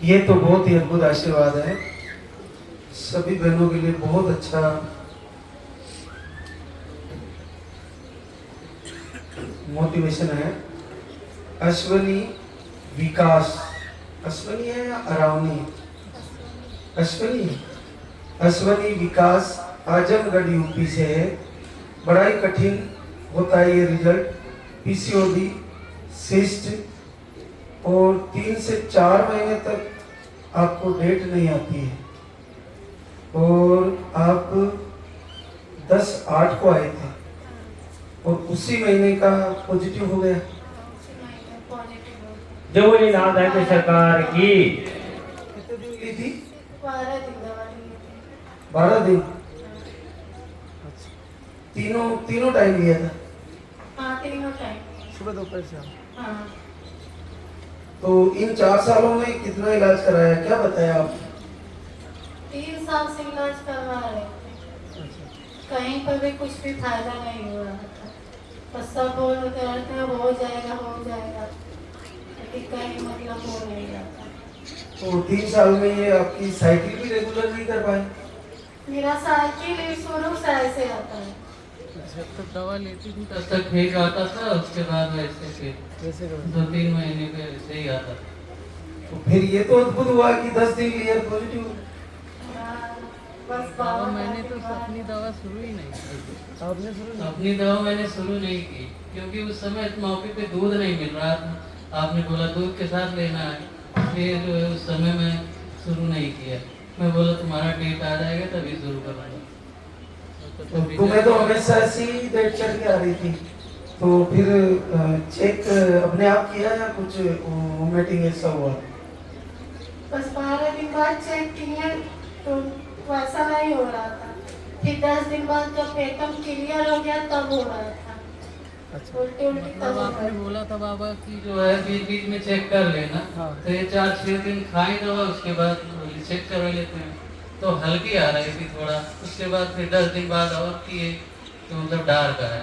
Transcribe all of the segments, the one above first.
ये तो बहुत ही अद्भुत आशीर्वाद है, सभी बहनों के लिए बहुत अच्छा मोटिवेशन है। अश्वनी विकास, अश्वनी है या अरावनी? अश्वनी है। अश्वनी विकास आजमगढ़ यूपी से है। बड़ा ही कठिन होता है ये रिजल्ट, पीसीओडी, सिस्ट, और 3 से 4 महीने तक आपको डेट नहीं आती है। और आप 10/8 को आए थे और उसी महीने का पॉजिटिव हो गया। जो बोली नाथ है सरकार की। कितने दिन ली थी? 12 दिन दवा ली थी। 12 दिन। तीनों टाइम लिया था? हाँ, तीनों टाइम, सुबह दोपहर शाम। हाँ। तो इन 4 सालों में कितना इलाज कराया, क्या बताया आप? 3 साल से इलाज करवा रहे थे, कहीं पर भी कुछ भी फायदा नहीं हो रहा था। बस सब बोल रहे थे हो जाएगा, लेकिन कहीं मतलब हो नहीं रहा था। तो 3 साल में ये आपकी साइकिल भी रेगुलर नहीं कर पाए? मेरा साइकिल शुरू से ऐसे आता है। जब तक दवा लेती थी तब तक ठीक आता था, उसके बाद वैसे फिर 2-3 महीने पे ऐसे ही आता था। तो फिर ये तो अद्भुत हुआ कि 10 दिन लिया पॉजिटिव। बस दवा मैंने तो अपनी दवा शुरू ही नहीं की। आपने शुरू अपनी दवा मैंने शुरू नहीं की, क्योंकि उस समय इस मौके पे दूध नहीं मिल रहा था। आपने बोला दूध के साथ लेना है, फिर उस समय मैं शुरू नहीं किया। मैं बोला तुम्हारा डेट आ जाएगा तभी शुरू करूँगा। तुम्हें तो हमेशा ऐसी डेट चढ़ के आ रही थी, तो फिर चेक अपने आप किया या कुछ वोमिटिंग ऐसा हुआ? बस 12 दिन बाद चेक किए तो वैसा नहीं हो रहा था। फिर 10 दिन बाद जब एकदम क्लियर हो गया तब हो रहा था। उल्टी तब मतलब हो आपने रहा बोला था बाबा कि जो है बीच बीच में चेक कर लेना। हाँ। तो ये 4-6 दिन खाई दवा, उसके बाद चेक करवा लेते हैं। तो हल्की आ रही थी थोड़ा, उसके बाद फिर 10 दिन बाद और किए तो मतलब डार्क आया।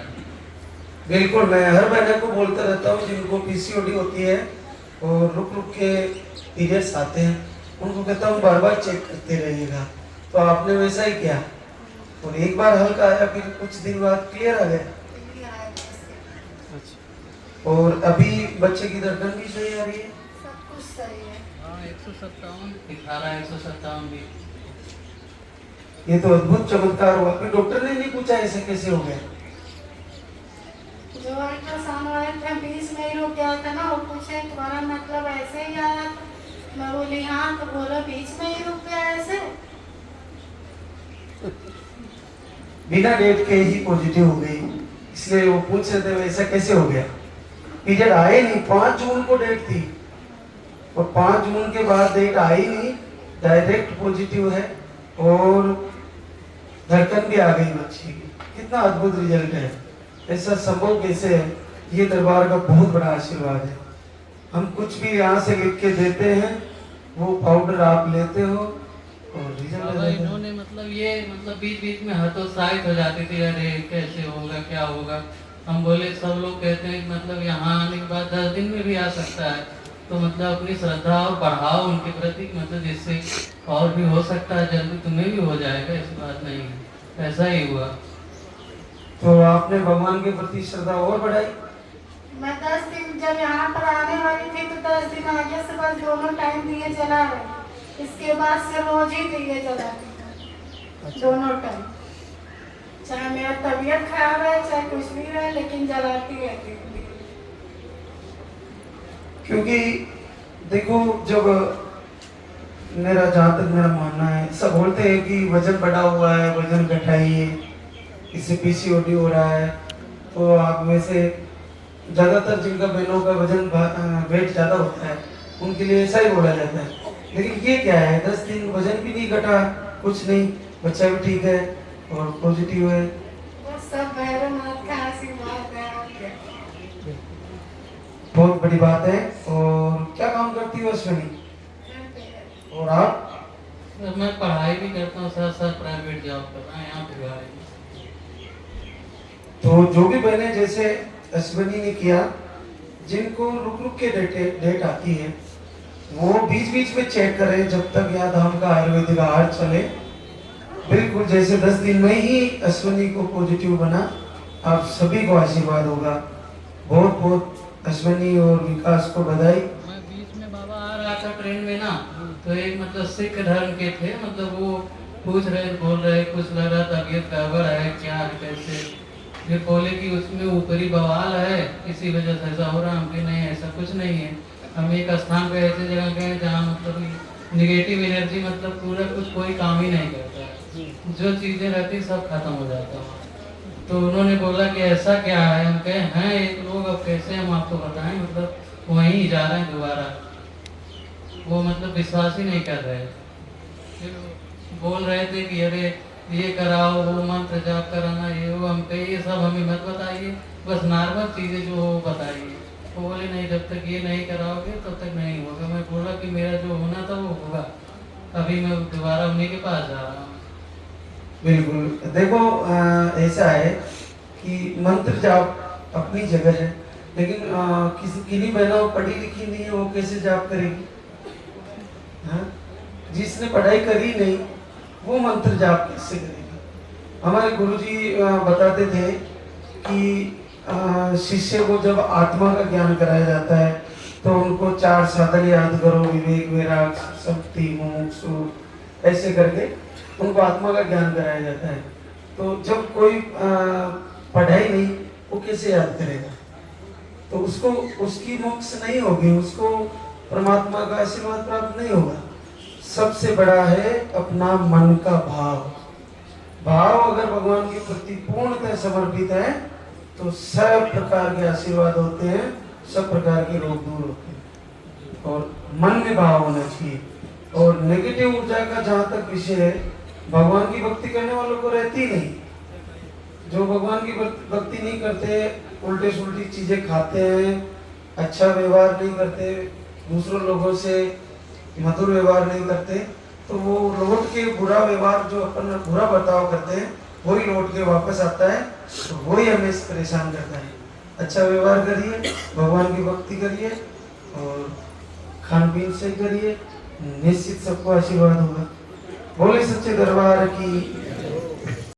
बिल्कुल, मैं हर महीने को बोलता रहता हूँ जिनको पीसीओडी होती है और रुक रुक के पीरियड्स आते हैं, उनको कहता हूँ बार बार चेक करते रहिएगा। तो आपने वैसा ही किया और एक बार हल्का आया, फिर कुछ दिन बाद क्लियर आ गया। और अभी बच्चे की धड़कन भी सही आ रही है? सब कुछ सही है। हाँ 157 दिखा रहा है 157 भी। ये तो अद्भुत चमत्कार हुआ। फिर डॉक्टर ने नहीं पूछा ऐसे कैसे हो गया? जो अल्ट्रासाउंड वाले थे बीच में ही रुक गया था ना, वो पूछे तुम्हारा मतलब ऐसे ही आया था? मैं बोली हाँ, तो बोला बीच में ही रुक गया ऐसे। बिना डेट के ही पॉजिटिव हो गई, इसलिए वो पूछ रहे थे वैसा कैसे हो गया। पीरियड आए नहीं, 5 जून को डेट थी और 5 जून के बाद डेट आई नहीं, डायरेक्ट पॉजिटिव है और धड़कन भी आ गई बच्ची की। कितना अद्भुत रिजल्ट है, ऐसा संभव कैसे है? ये दरबार का बहुत बड़ा आशीर्वाद है। हम कुछ भी यहाँ से लिख के देते हैं, वो पाउडर आप लेते हो और रिजल्ट आ बाबा जाता है। इन्होंने मतलब बीच बीच में हतोत्साहित हो जाती थी, अरे कैसे होगा क्या होगा। हम बोले सब लोग कहते हैं कि मतलब यहाँ आने के बाद 10 दिन में भी आ सकता है, तो मतलब अपनी श्रद्धा और बढ़ाओ उनके प्रति, मतलब जिससे और भी हो सकता है, जल्दी तुम्हें भी हो जाएगा, ऐसी बात नहीं है। ऐसा ही हुआ। तो आपने भगवान के प्रति श्रद्धा और बढ़ाई? मैं 10 दिन जब यहाँ पर आने वाली थी तो 10 दिन आगे से बस दोनों टाइम दिए जला रहे, इसके बाद से रोज ही दिए जलाती हूँ, दोनों टाइम। चाहे मेरा तबीयत खराब है चाहे कुछ भी रहे, लेकिन जलाती रहती हूँ। क्योंकि देखो, जब मेरा जहाँ तक मेरा मानना है, सब बोलते हैं कि वजन बढ़ा हुआ है, वजन घटाइए, इससे पीसीओडी हो रहा है। तो आप में से ज़्यादातर जिनका बहनों का वजन वेट ज़्यादा होता है उनके लिए ऐसा ही बोला जाता है, लेकिन ये क्या है, 10 दिन वजन भी नहीं घटा, कुछ नहीं, बच्चा भी ठीक है और पॉजिटिव है। बस सब भैरवनाथ का आशीर्वाद है। बहुत बड़ी बात है। और क्या काम करती हो अश्विनी? और आप? मैं पढ़ाई भी करता हूँ, साथ साथ प्राइवेट जॉब कर रहा हूँ यहाँ पे गाड़ी में। तो जो भी बहने जैसे अश्विनी ने किया, जिनको रुक रुक के डेट आती है, वो बीच बीच में चेक करें जब तक यहाँ धाम का आयुर्वेदिक आहार चले। बिल्कुल जैसे 10 दिन में ही अश्विनी को पॉजिटिव बना, आप सभी को आशीर्वाद होगा। बहुत बहुत अश्विनी और विकास को बधाई। मैं बीच में बाबा आ रहा था ट्रेन में ना, तो एक मतलब सिख धर्म के थे, मतलब वो पूछ रहे बोल रहे कुछ लग रहा तबीयत गड़बड़ है क्या है कैसे, फिर बोले कि उसमें ऊपरी बवाल है इसी वजह से ऐसा हो रहा। हम कि नहीं ऐसा कुछ नहीं है, हम एक स्थान पे ऐसे जगह गए जहाँ मतलब निगेटिव एनर्जी मतलब पूरा कुछ कोई काम ही नहीं करता है, जो चीज़ें रहती सब खत्म हो जाता है। तो उन्होंने बोला कि ऐसा क्या है, हम कहे हैं एक लोग, अब कैसे हम आपको बताएं, मतलब वहीं जा रहे हैं दोबारा, वो मतलब विश्वास ही नहीं कर रहे। फिर बोल रहे थे कि अरे ये कराओ वो मंत्र जाप कराना ये वो, हम कहे ये सब हमें मत बताइए, बस नॉर्मल चीज़ें जो हो बताइए। वो बोले नहीं जब तक ये नहीं कराओगे तब तक नहीं होगा। मैं बोला कि मेरा जो होना था वो होगा, अभी मैं दोबारा उन्हीं के पास जा रहा हूँ। बिल्कुल देखो ऐसा है कि मंत्र जाप अपनी जगह है, लेकिन किसी किन्हीं बहनों पढ़ी लिखी नहीं है वो कैसे जाप करेगी? हाँ? जिसने पढ़ाई करी नहीं वो मंत्र जाप कैसे करेगी? हमारे गुरुजी बताते थे कि शिष्य को जब आत्मा का ज्ञान कराया जाता है तो उनको 4 साधन याद करो, विवेक वैराग शक्ति मुमुक्षु, ऐसे करके उनको आत्मा का ज्ञान कराया जाता है। तो जब कोई पढ़ाई नहीं वो कैसे याद करेगा? तो उसको उसकी मोक्ष नहीं होगी, उसको परमात्मा का आशीर्वाद प्राप्त नहीं होगा। सबसे बड़ा है अपना मन का भाव। भाव अगर भगवान के प्रति पूर्णतः समर्पित है तो सब प्रकार के आशीर्वाद होते हैं, सब प्रकार के रोग दूर होते हैं। और मन में भाव होना चाहिए। और नेगेटिव ऊर्जा का जहाँ तक विषय है, भगवान की भक्ति करने वालों को रहती नहीं। जो भगवान की भक्ति नहीं करते, उल्टे सुल्टी चीजें खाते हैं, अच्छा व्यवहार नहीं करते, दूसरों लोगों से मधुर व्यवहार नहीं करते, तो वो लौट के बुरा व्यवहार जो अपन बुरा बर्ताव करते हैं वही लौट के वापस आता है, तो वही हमें परेशान करता है। अच्छा व्यवहार करिए, भगवान की भक्ति करिए और खान पीन से करिए, निश्चित सबको आशीर्वाद होगा। बोले सच्चे दरबार की